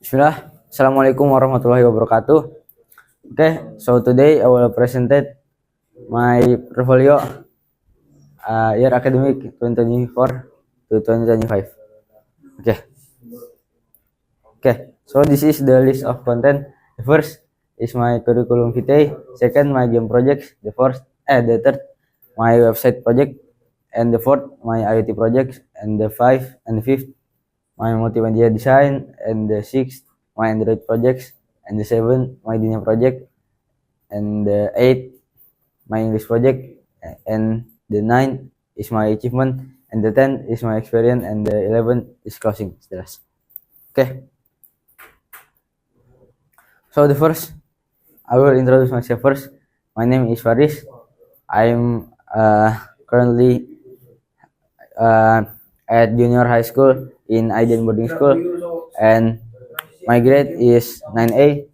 Bismillah. Assalamualaikum warahmatullahi wabarakatuh. Okay, so today I will present my portfolio year academic 2024 to 2025. Okay. So this is the list of content. The first is my curriculum vitae. Second, my game projects. The third, my website project. And the fourth, my IoT projects. And the fifth, my multimedia design. And the sixth, my Android projects. And the seventh, my Dina project. And the eighth, my English project. And the ninth is my achievement. And the 10th is my experience. And the 11th is closing. Okay. So the first, I will introduce myself first. My name is Faris. I'm currently at junior high school in Aiden Boarding School, and my grade is 9A,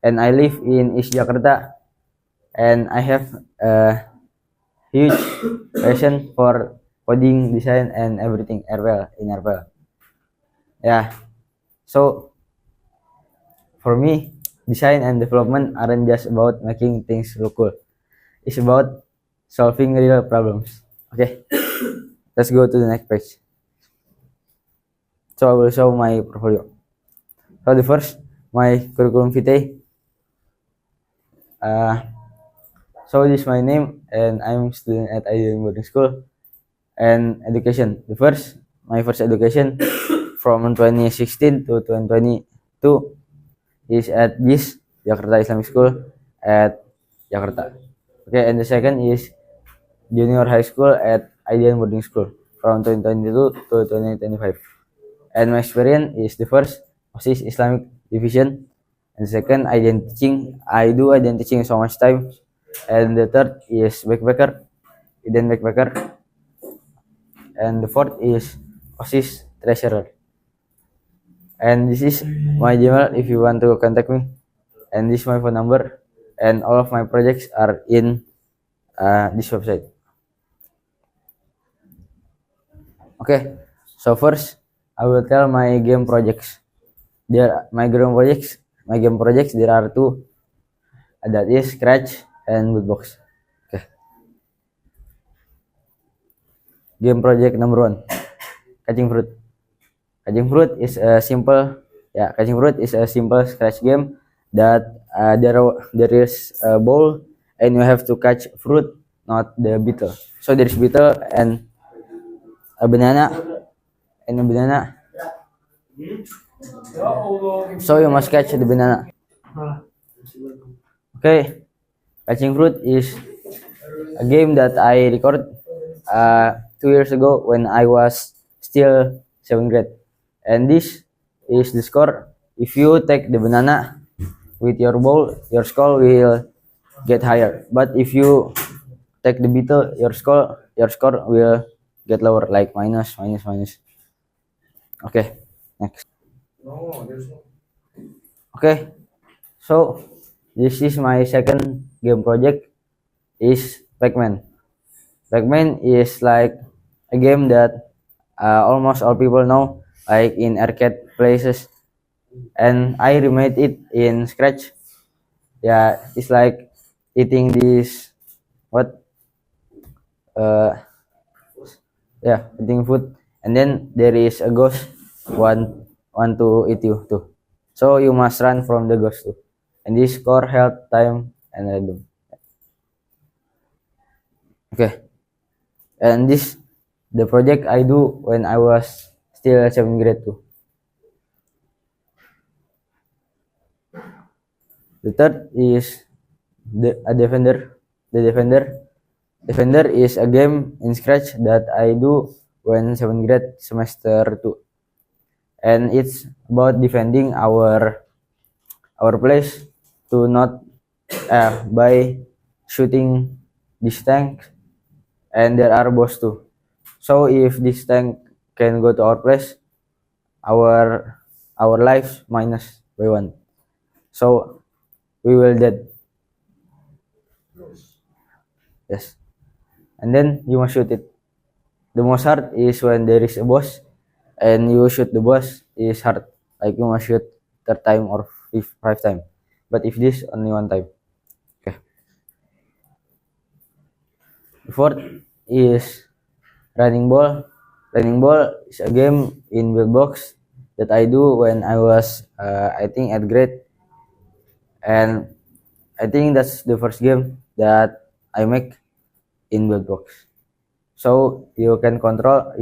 and I live in East Jakarta, and I have a huge passion for coding, design, and everything in RPL. Yeah, so for me, design and development aren't just about making things look cool. It's about solving real problems. Okay, let's go to the next page. So I will show my portfolio. So the first, my curriculum vitae. So this is my name, and I'm student at IDN Boarding School. And education. My first education from 2016 to 2022 is at JIS, Jakarta Islamic School at Jakarta. Okay, and the second is junior high school at IDN Boarding School from 2022 to 2025. And my experience is the first OSIS Islamic division, and the second identity teaching. I do identity teaching so much time, and the third is backpacker, and the fourth is OSIS treasurer. And this is my Gmail if you want to contact me, and this is my phone number, and all of my projects are in this website. Okay, so first I will tell my game projects. My game projects there are two, that is Scratch and Woodbox. Okay. Game project number one, Catching Fruit. Catching Fruit is a simple Scratch game that there is a ball and you have to catch fruit, not the beetle. So there is beetle and a banana. So you must catch the banana. Okay, Catching Fruit is a game that I recorded 2 years ago when I was still 7th grade. And this is the score. If you take the banana with your ball, your score will get higher. But if you take the beetle, your score will get lower, like minus. Okay, next. Okay, so this is my second game project, is Pac-Man. Pac-Man is like a game that almost all people know, like in arcade places, and I remade it in Scratch. Yeah, it's like eating this eating food, and then there is a ghost want to eat you too. So you must run from the ghost too. And this score health, time, and random. Okay. And this the project I do when I was still 7th grade too. The third is Defender. The Defender is a game in Scratch that I do when 7th grade semester 2. And it's about defending our place to not by shooting this tank, and there are boss too. So if this tank can go to our place, our lives minus by 1. So we will dead. Yes. And then you must shoot it. The most hard is when there is a boss and you shoot the boss is hard. like you must shoot third time or five time, but if this only one time. Okay. The fourth is running ball. Running ball is a game in Buildbox that I do when I was I think at grade, and I think that's the first game that I make in Buildbox. So you can control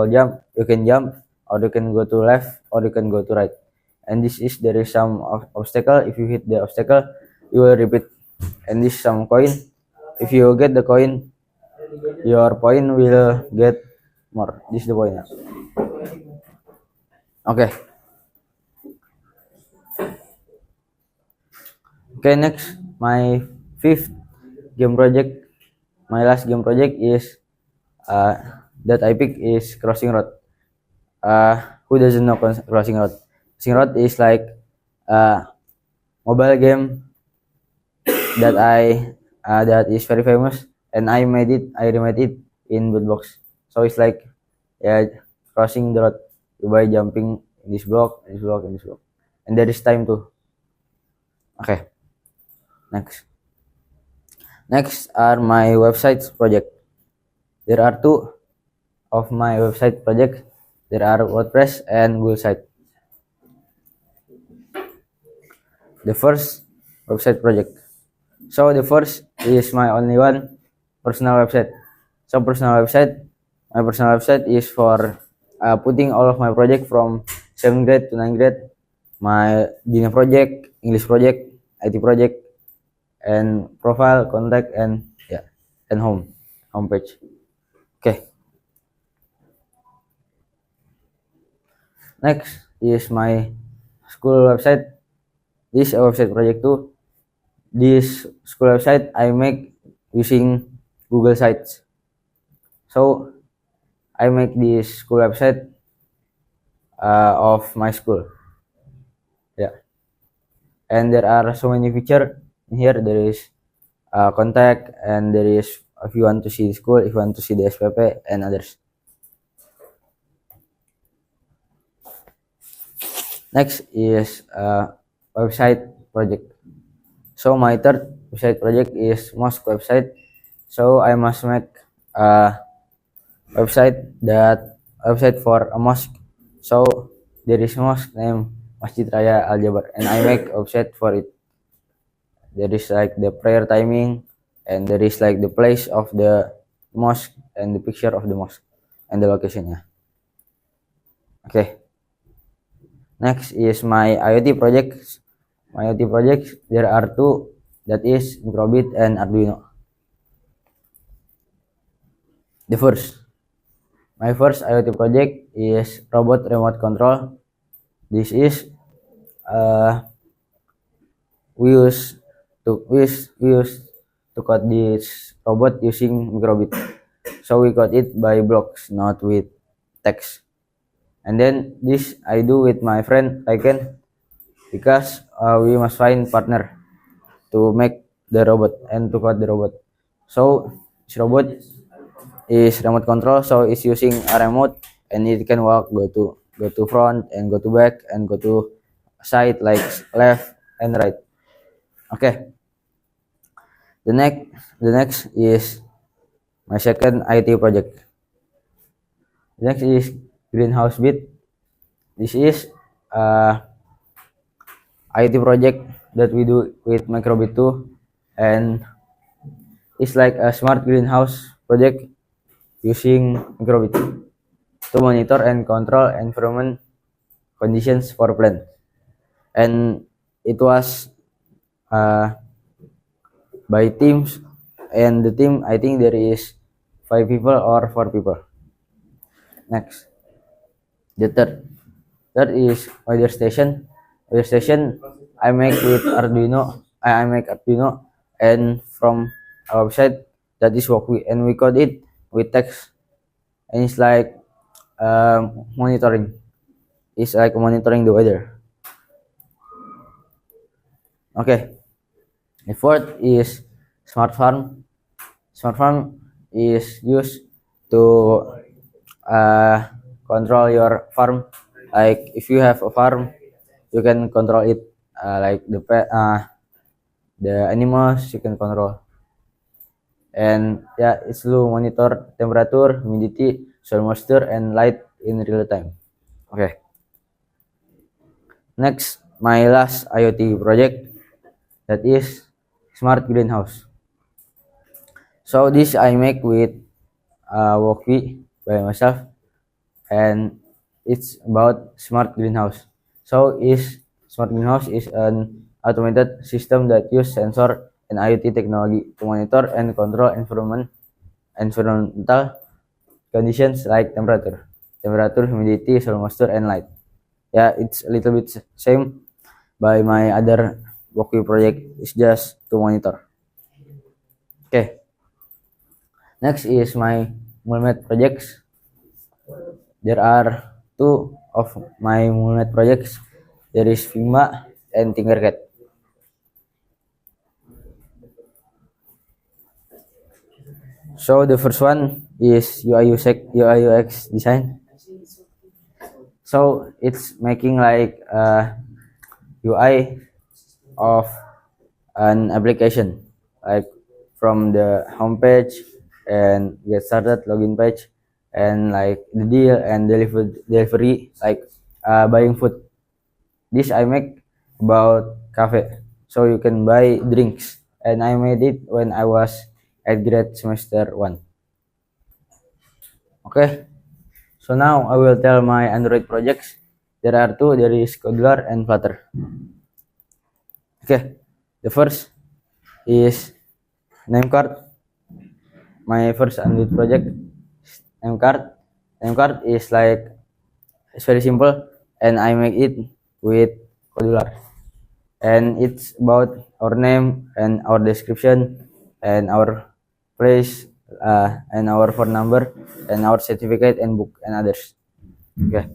jump, you can jump, or you can go to left, or you can go to right. And this is there is some obstacle. If you hit the obstacle, you will repeat. And this is some coin. If you get the coin, your point will get more. This is the point. Okay. Okay, next, my fifth game project, my last game project is that I pick is Crossing Road. Who doesn't know Crossing Road? Crossing Road is like a mobile game that that is very famous, and I remade it in Buildbox. So it's like, yeah, crossing the road by jumping in this block, in this block, in this block, and there is time too. Okay, next are my websites project. There are two of my website project. There are WordPress and Google Site. The first website project. So the first is my only one personal website. So my personal website is for putting all of my project from 7th grade to 9th grade, my junior project, English project, IT project, and profile, contact, and yeah, and homepage. Okay. Next is my school website. This is a website project too. This school website I make using Google Sites. So I make this school website of my school. Yeah, and there are so many features here. There is contact, and there is if you want to see the school, if you want to see the SPP, and others. Next is website project. So my third website project is mosque website. So I must make a website for a mosque. So there is a mosque named Masjid Raya Al Jabar, and I make a website for it. There is like the prayer timing, and there is like the place of the mosque and the picture of the mosque and the location. Yeah. Okay. Next is my IoT projects. My IoT projects, there are two, that is Microbit and Arduino. My first IoT project is robot remote control. This is we use to code this robot using Microbit. So we code it by blocks, not with text. And then this I do with my friend Taiken, because we must find partner to make the robot and to code the robot. So this robot is remote control, so it's using a remote, and it can walk, go to front and go to back and go to side like left and right. Okay. The next is my second IT project. The next is Greenhouse Bit. This is IT project that we do with Microbit 2, and it's like a smart greenhouse project using Microbit to monitor and control environment conditions for plant. And it was by teams, and the team, I think there is 5 people or 4 people. Next, the third is weather station. Weather station I make with Arduino. I make Arduino, and from our website that is Walkway, and we code it with text, and it's like monitoring. It's like monitoring the weather. Okay. The fourth is smart farm. Smart farm is used to control your farm Like if you have a farm, you can control it. Like the animals you can control. And yeah, it's to monitor temperature, humidity, soil moisture, and light in real time. Okay. Next, my last IoT project, that is smart greenhouse. So this I make with Woki by myself, and it's about smart greenhouse. So is smart greenhouse is an automated system that use sensor and IoT technology to monitor and control environmental conditions like temperature, humidity, soil moisture, and light. Yeah, it's a little bit same by my other Woki project. It's just to monitor. Okay, next is my Mulmet projects. There are two of my Mulmet projects. There is Figma and Tinkercad. So the first one is UI UX design. So it's making like a UI of an application, like from the homepage and get started login page, and like the deal and delivery like buying food. This I make about cafe, so you can buy drinks, and I made it when I was at grade semester 1. Okay, so now I will tell my Android projects. There are two. There is Codeler and Flutter. Okay, the first is Namecard. My first Android project, Namecard. Namecard is like, it's very simple, and I make it with Codeler. And it's about our name and our description and our place and our phone number and our certificate and book and others. Okay.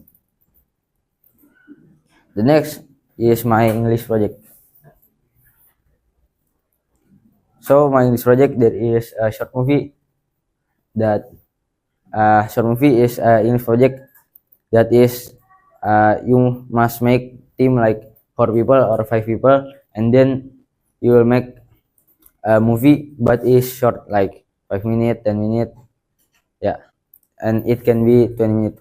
The next is my English project. So my English project, there is a short movie that is a English project that is you must make team like 4 people or 5 people, and then you will make a movie, but it's short, like 5 minutes, 10 minutes, yeah, and it can be 20 minutes.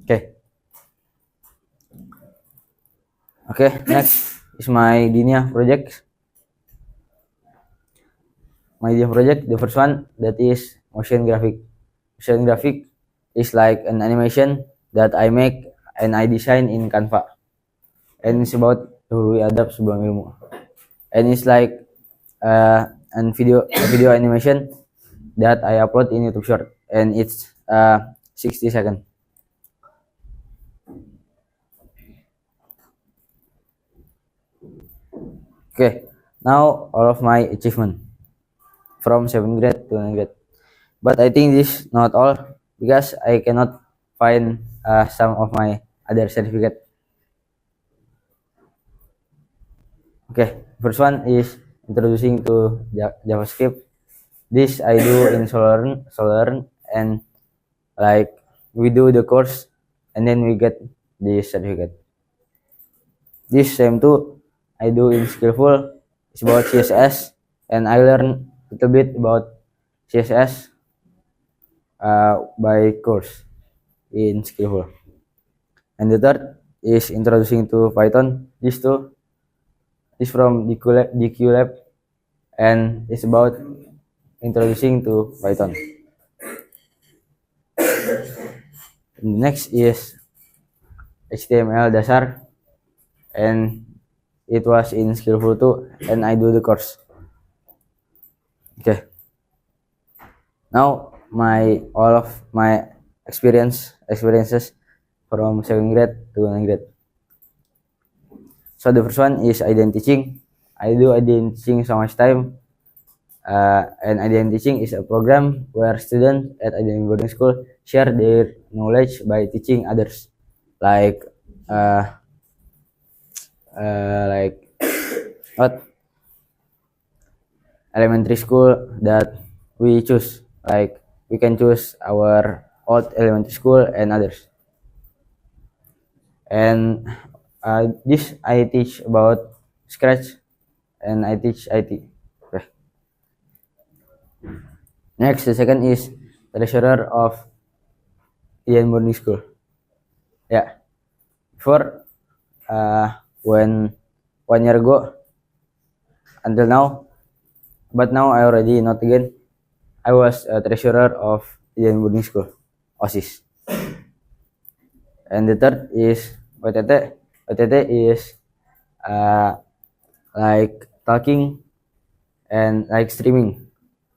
Okay. Okay, next is my Dinia project. My Dinia project, the first one, that is motion graphic. Motion graphic is like an animation that I make and I design in Canva, and it's about Hurui Adab Sebelum Ilmu, and it's like an video animation that I upload in YouTube Short, and it's 60 seconds. Okay, now all of my achievement from 7th grade to 9th grade. But I think this not all, because I cannot find some of my other certificate. Okay, first one is introducing to JavaScript. This I do in Sollearn, and like we do the course and then we get the certificate. This same too I do in Skillful. It's about CSS, and I learn a little bit about CSS by course in Skillful. And the third is introducing to Python. This too is from DQ Lab, and it's about introducing to Python. And the next is HTML dasar, and it was in Skillful too, and I do the course. Okay. Now all of my experiences from 7th grade to 9th grade. So the first one is identity teaching. I do identity teaching so much time, and identity teaching is a program where students at identity boarding school share their knowledge by teaching others, like what elementary school that we choose, like we can choose our old elementary school and others. And this I teach about Scratch, and I teach IT. Okay. Next, the second is treasurer of Indian Boarding School. Yeah, before when 1 year ago until now, but now I already not again. I was a treasurer of Indian Boarding School, OSIS. And the third is OTT. OTT is like talking and like streaming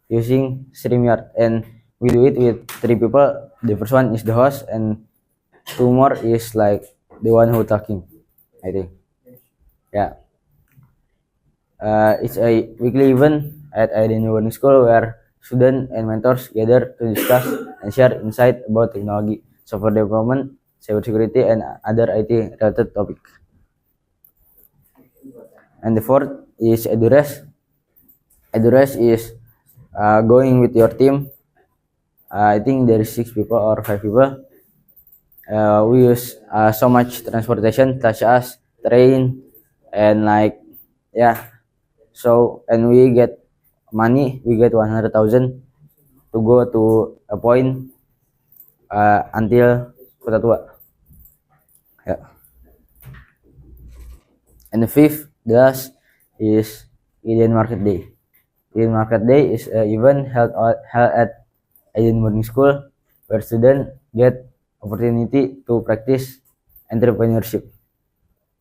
using StreamYard, and we do it with 3 people. The first one is the host, and 2 more is like the one who talking, I think. Yeah. It's a weekly event at Indian Boarding School where students and mentors gather to discuss and share insight about technology, software development, cybersecurity, and other IT related topics. And the fourth is EduRes. EduRes is going with your team. I think there is 6 people or 5 people. We use so much transportation such as train and like so, and we get money. We get 100,000 to go to a point until Kota Tua. Yeah. And the fifth, the last, is Indian Market Day. Indian Market Day is an event held at Indian Boarding School where students get opportunity to practice entrepreneurship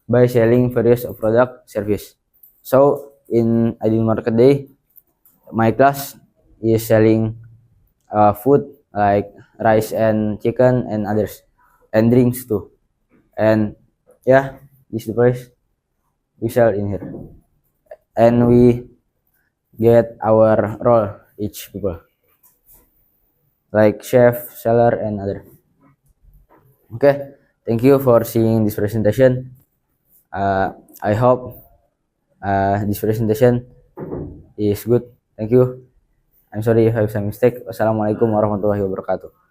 by selling various product service. So in Indian Market Day, my class is selling food like rice and chicken and others, and drinks too. And yeah, this is the price we sell in here, and we get our role each people, like chef, seller, and other. Okay, thank you for seeing this presentation. I hope this presentation is good. Thank you. I'm sorry if I have some mistake. Wassalamualaikum warahmatullahi wabarakatuh.